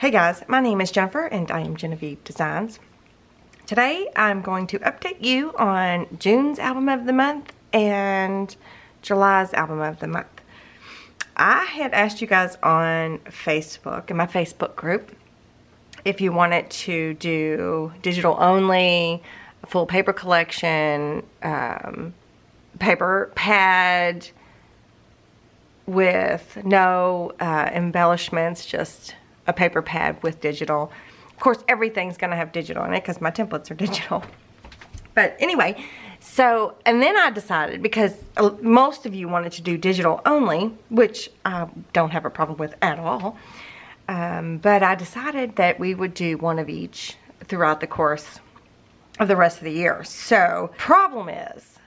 Hey guys, my name is Jennifer and I am Genevieve Designs. Today I'm going to update you on June's album of the month and July's album of the month. I had asked you guys on Facebook, in my Facebook group, if you wanted to do digital only, a full paper collection, paper pad with no embellishments, just a paper pad with digital. Of course, everything's gonna have digital in it because my templates are digital. But anyway, so, and then I decided, because most of you wanted to do digital only, which I don't have a problem with at all, but I decided that we would do one of each throughout the course of the rest of the year. So, problem is,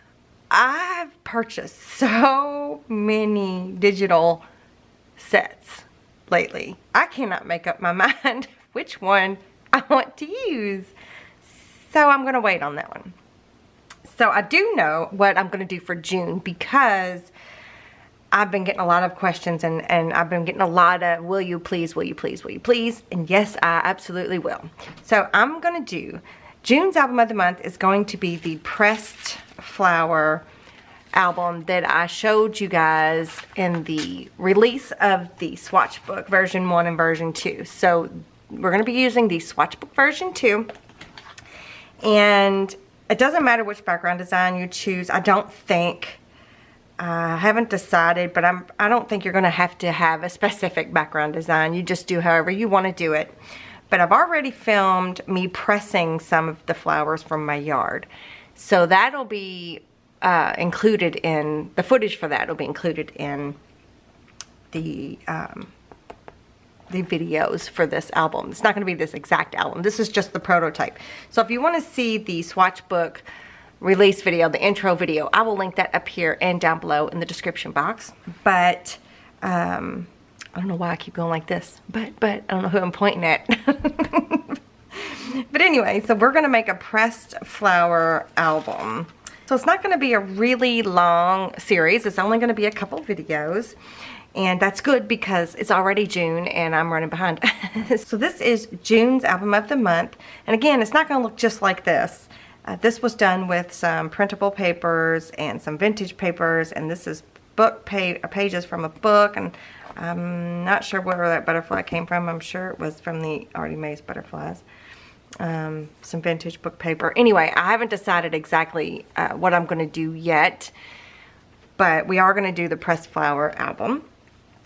I've purchased so many digital sets lately. I cannot make up my mind which one I want to use. So I'm going to wait on that one. So I do know what I'm going to do for June, because I've been getting a lot of questions and I've been getting a lot of, will you please, will you please, will you please? And yes, I absolutely will. So I'm going to do, June's album of the month is going to be the Pressed Flower album that I showed you guys in the release of the swatch book version 1 and version 2. So we're going to be using the swatch book version 2, and it doesn't matter which background design you choose. I don't think, I haven't decided, but I don't think you're going to have a specific background design. You just do however you want to do it. But I've already filmed me pressing some of the flowers from my yard, so that'll be included in the footage for that. Will be included in the videos for this album. It's not going to be this exact album. This is just the prototype. So if you want to see the swatch book release video, the intro video, I will link that up here and down below in the description box. But I don't know why I keep going like this, but I don't know who I'm pointing at. But anyway, so we're going to make a pressed flower album. So it's not going to be a really long series. It's only going to be a couple videos. And that's good because it's already June and I'm running behind. So this is June's album of the month. And again, it's not going to look just like this. This was done with some printable papers and some vintage papers. And this is pages from a book. And I'm not sure where that butterfly came from. I'm sure it was from the Artie Mays butterflies. Some vintage book paper. Anyway, I haven't decided exactly what I'm going to do yet, but we are going to do the pressed flower album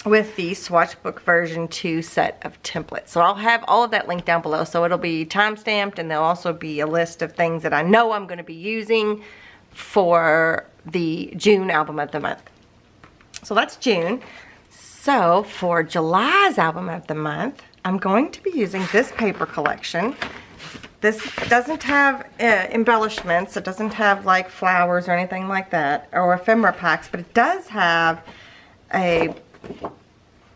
with the swatch book version 2 set of templates. So I'll have all of that linked down below, so it'll be time stamped, and there'll also be a list of things that I know I'm going to be using for the June album of the month. So that's June. So for July's album of the month, I'm going to be using this paper collection. This doesn't have embellishments. It doesn't have like flowers or anything like that, or ephemera packs, but it does have a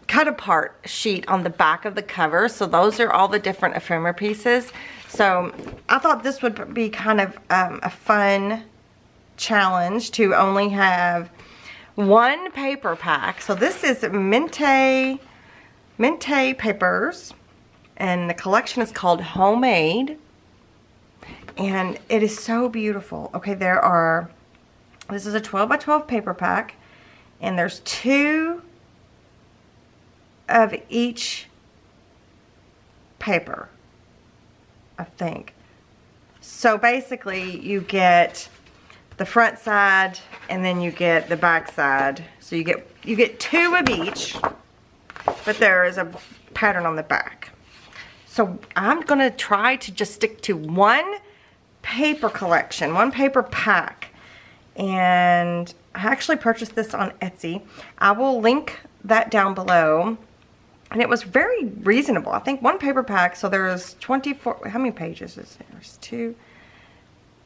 cut apart sheet on the back of the cover. So those are all the different ephemera pieces. So I thought this would be kind of a fun challenge to only have one paper pack. So this is Mintay papers, and the collection is called Homemade, and it is so beautiful. Okay, this is a 12 by 12 paper pack, and there's 2 of each paper, I think. So basically you get the front side and then you get the back side. So you get 2 of each, but there is a pattern on the back. So I'm going to try to just stick to one paper collection, one paper pack. And I actually purchased this on Etsy. I will link that down below. And it was very reasonable. I think one paper pack, so there's 24, how many pages is there? There's 2.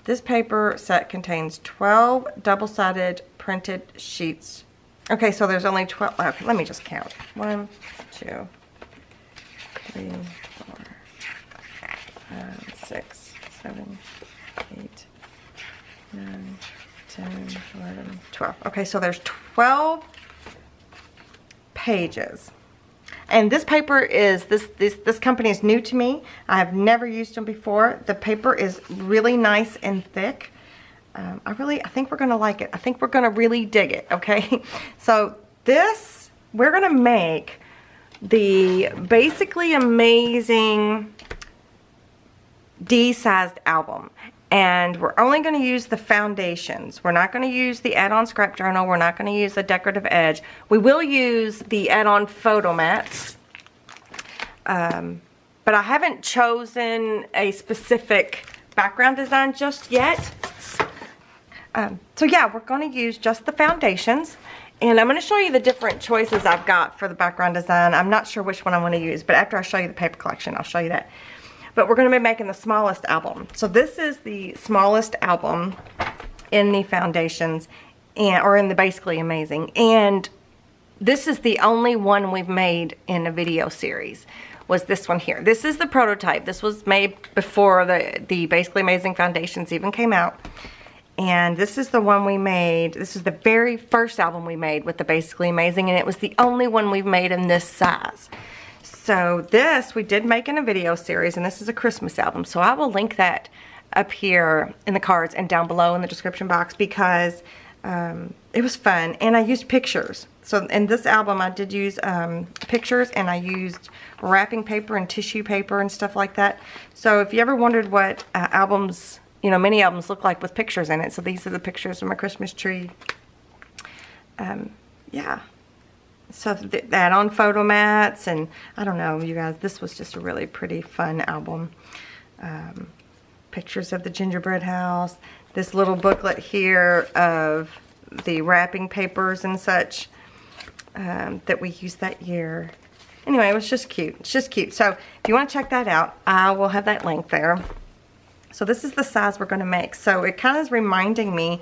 This paper set contains 12 double-sided printed sheets. Okay, so there's only 12. Okay, let me just count. 1, 2, 3, 4, 5, 6, 7, 8, 9, 10, 11, 12. Okay, so there's 12 pages. And this paper is, this company is new to me. I have never used them before. The paper is really nice and thick. I think we're gonna like it. I think we're gonna really dig it, okay? So this, we're gonna make the Basically Amazing D-sized album. And we're only going to use the foundations. We're not going to use the add-on scrap journal. We're not going to use the decorative edge. We will use the add-on photo mats. But I haven't chosen a specific background design just yet. So yeah, we're going to use just the foundations. And I'm going to show you the different choices I've got for the background design. I'm not sure which one I want to use, but after I show you the paper collection, I'll show you that. But we're going to be making the smallest album. So this is the smallest album in the foundations, or in the Basically Amazing. And this is the only one we've made in a video series, was this one here. This is the prototype. This was made before the Basically Amazing foundations even came out. And this is the one we made. This is the very first album we made with the Basically Amazing, and it was the only one we've made in this size. So this we did make in a video series, and this is a Christmas album. So I will link that up here in the cards and down below in the description box, because it was fun, and I used pictures. So in this album I did use pictures, and I used wrapping paper and tissue paper and stuff like that. So if you ever wondered what albums, you know, mini albums look like with pictures in it, so these are the pictures of my Christmas tree. Yeah. So that on photo mats, and I don't know, you guys, this was just a really pretty fun album. Pictures of the gingerbread house, this little booklet here of the wrapping papers and such that we used that year. Anyway, it was just cute. It's just cute. So if you want to check that out, I will have that link there. So this is the size we're going to make. So it kind of is reminding me,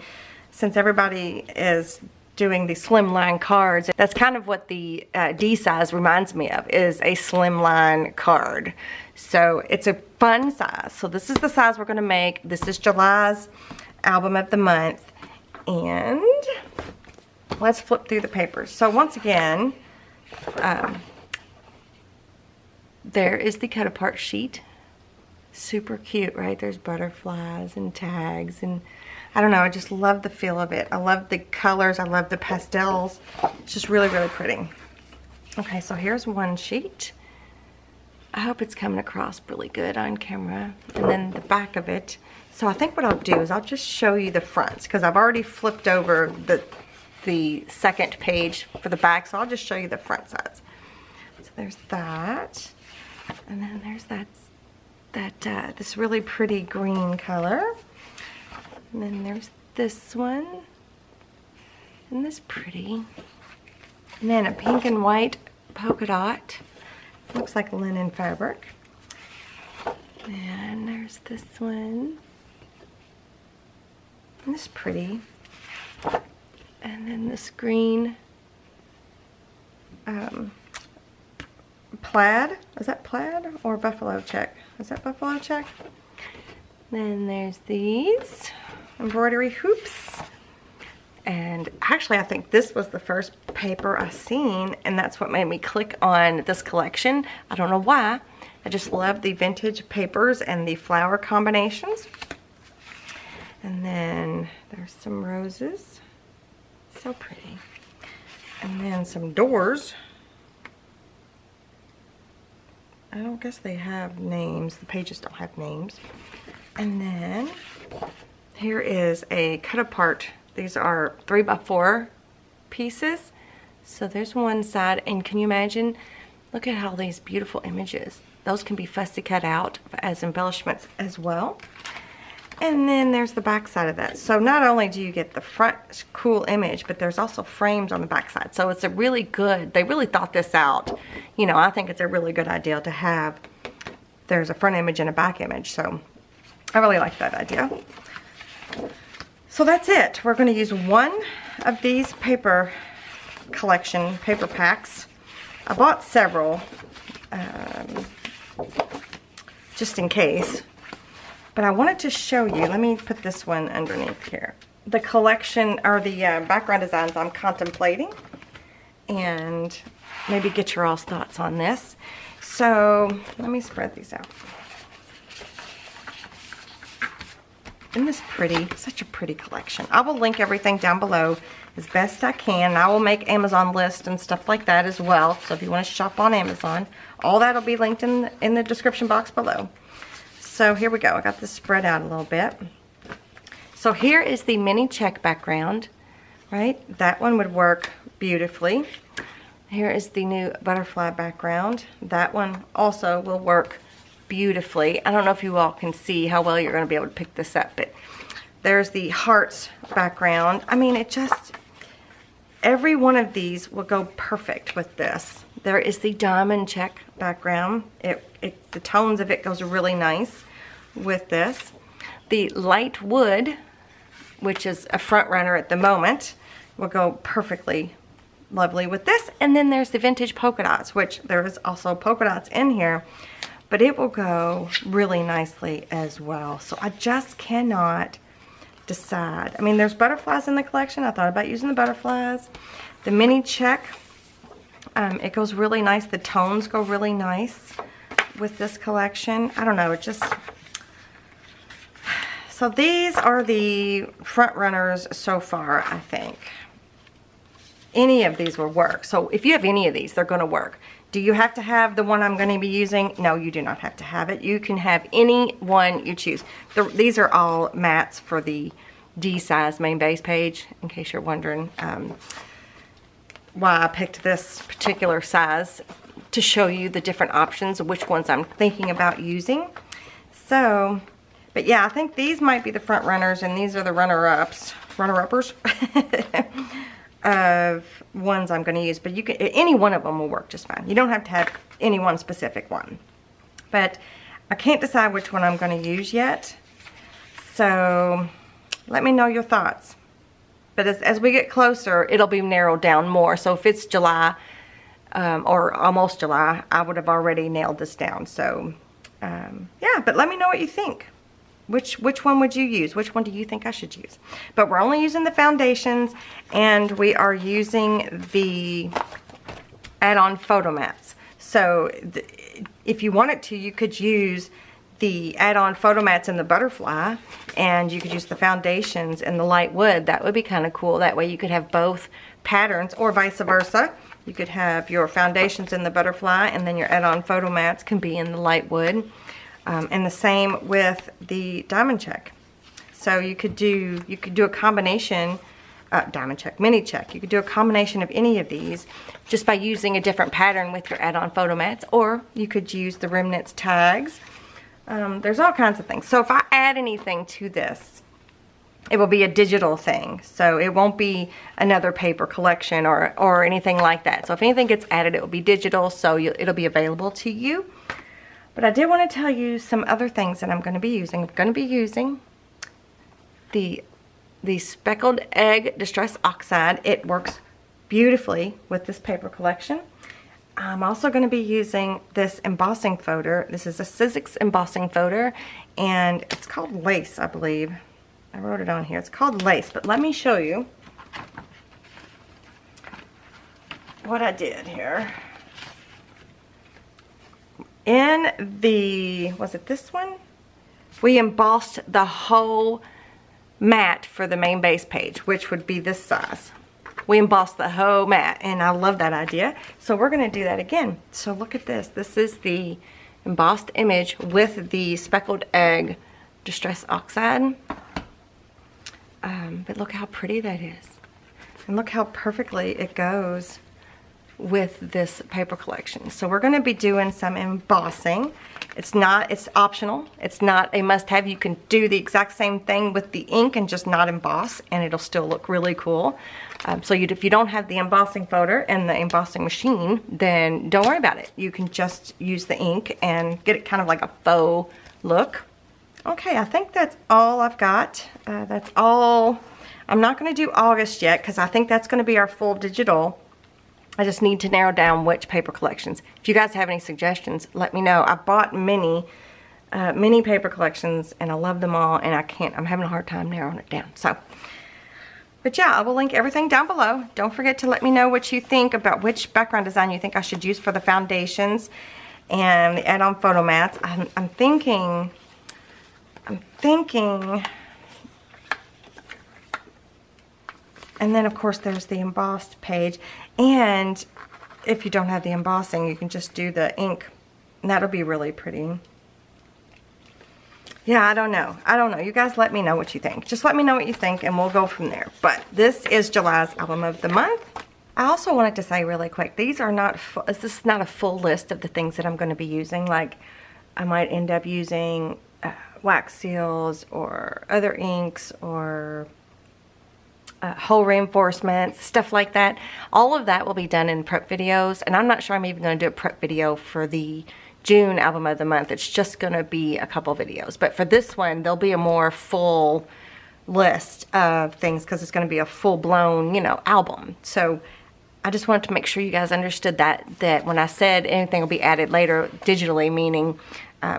since everybody is doing the Slimline cards, that's kind of what the D size reminds me of, is a Slimline card. So it's a fun size. So this is the size we're going to make. This is July's album of the month. And let's flip through the papers. So once again, there is the cut apart sheet. Super cute, right? There's butterflies and tags, and I don't know, I just love the feel of it. I love the colors, I love the pastels. It's just really, really pretty. Okay, so here's one sheet. I hope it's coming across really good on camera. And then the back of it. So I think what I'll do is I'll just show you the fronts, because I've already flipped over the second page for the back, so I'll just show you the front sides. So there's that. And then there's this really pretty green color. And then there's this one, and this pretty. And then a pink and white polka dot. Looks like linen fabric. And there's this one. And this pretty. And then this green plaid. Is that plaid or buffalo check? Is that buffalo check? Then there's these embroidery hoops. And actually I think this was the first paper I seen, and that's what made me click on this collection. I don't know why. I just love the vintage papers and the flower combinations. And then there's some roses. So pretty. And then some doors. I don't guess they have names. The pages don't have names. And then here is a cut apart. These are 3x4 pieces. So there's one side, and can you imagine? Look at all these beautiful images. Those can be fussy cut out as embellishments as well. And then there's the back side of that. So not only do you get the front cool image, but there's also frames on the back side. So it's a really good, they really thought this out. You know, I think it's a really good idea to have, there's a front image and a back image. So I really like that idea. So that's it. We're going to use one of these paper collection paper packs. I bought several just in case. But I wanted to show you, let me put this one underneath here. The collection, or the background designs I'm contemplating. And maybe get your all's thoughts on this. So let me spread these out. Isn't this pretty? Such a pretty collection. I will link everything down below as best I can. I will make Amazon lists and stuff like that as well. So if you want to shop on Amazon, all that will be linked in the description box below. So here we go. I got this spread out a little bit. So here is the mini check background, right? That one would work beautifully. Here is the new butterfly background. That one also will work beautifully. I don't know if you all can see how well you're going to be able to pick this up, but there's the hearts background. I mean, it just, every one of these will go perfect with this. There is the diamond check background. The tones of it goes really nice with this. The light wood, which is a front runner at the moment, will go perfectly lovely with this. And then there's the vintage polka dots, which there is also polka dots in here, but it will go really nicely as well. So I just cannot decide. I mean, there's butterflies in the collection. I thought about using the butterflies. The mini check, it goes really nice. The tones go really nice with this collection. I don't know, it just... So these are the front runners so far, I think. Any of these will work. So if you have any of these, they're going to work. Do you have to have the one I'm going to be using? No, you do not have to have it. You can have any one you choose. These are all mattes for the D size main base page, in case you're wondering why I picked this particular size, to show you the different options of which ones I'm thinking about using. So, but yeah, I think these might be the front runners and these are the runner-ups, runner-uppers of ones I'm going to use. But you can, any one of them will work just fine. You don't have to have any one specific one. But I can't decide which one I'm going to use yet. So let me know your thoughts. But as we get closer, it'll be narrowed down more. So if it's July or almost July, I would have already nailed this down. So yeah, but let me know what you think. Which one would you use? Which one do you think I should use? But we're only using the foundations, and we are using the add-on photo mats. So if you wanted to, you could use the add-on photo mats in the butterfly, and you could use the foundations in the light wood. That would be kind of cool. That way you could have both patterns, or vice versa. You could have your foundations in the butterfly, and then your add-on photo mats can be in the light wood. And the same with the diamond check. So you could do a combination, diamond check, mini check. You could do a combination of any of these just by using a different pattern with your add-on photo mats, or you could use the remnants tags. There's all kinds of things. So if I add anything to this, it will be a digital thing. So it won't be another paper collection or anything like that. So if anything gets added, it will be digital, so it'll be available to you. But I did want to tell you some other things that I'm going to be using. I'm going to be using the Speckled Egg Distress Oxide. It works beautifully with this paper collection. I'm also going to be using this embossing folder. This is a Sizzix embossing folder, and it's called Lace, I believe. I wrote it on here. It's called Lace, but let me show you what I did here. In the, was it this one? We embossed the whole mat for the main base page, which would be this size. We embossed the whole mat, and I love that idea. So we're going to do that again. So look at this. This is the embossed image with the Speckled Egg Distress Oxide. But look how pretty that is. And look how perfectly it goes with this paper collection. So we're going to be doing some embossing. It's optional. It's not a must-have. You can do the exact same thing with the ink and just not emboss, and it'll still look really cool. So if you don't have the embossing folder and the embossing machine, then don't worry about it. You can just use the ink and get it kind of like a faux look. Okay, I think that's all I've got. That's all. I'm not going to do August yet because I think that's going to be our full digital. I just need to narrow down which paper collections. If you guys have any suggestions, let me know. I bought many paper collections, and I love them all, and I'm having a hard time narrowing it down. So But yeah, I will link everything down below. Don't forget to let me know what you think about which background design you think I should use for the foundations and the add-on photo mats. I'm thinking, and then of course there's the embossed page, and if you don't have the embossing, you can just do the ink, and that'll be really pretty. Yeah, I don't know. You guys let me know what you think. Just let me know what you think and we'll go from there. But this is July's album of the month. I also wanted to say really quick, these are not full, this is not a full list of the things that I'm going to be using. Like, I might end up using wax seals or other inks or hole reinforcements, stuff like that. All of that will be done in prep videos, and I'm not sure I'm even going to do a prep video for the June album of the month. It's just going to be a couple videos. But for this one, there'll be a more full list of things because it's going to be a full-blown, you know, album. So I just wanted to make sure you guys understood that when I said anything will be added later digitally, meaning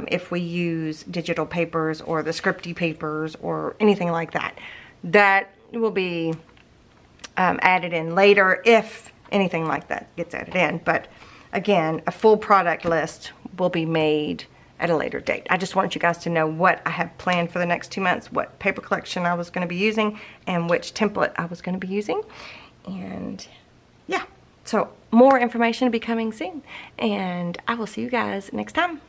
if we use digital papers or the scripty papers or anything like that, that will be added in later if anything like that gets added in. But again, a full product list will be made at a later date. I just wanted you guys to know what I have planned for the next 2 months, what paper collection I was going to be using, and which template I was going to be using. And yeah, so more information will be coming soon, and I will see you guys next time.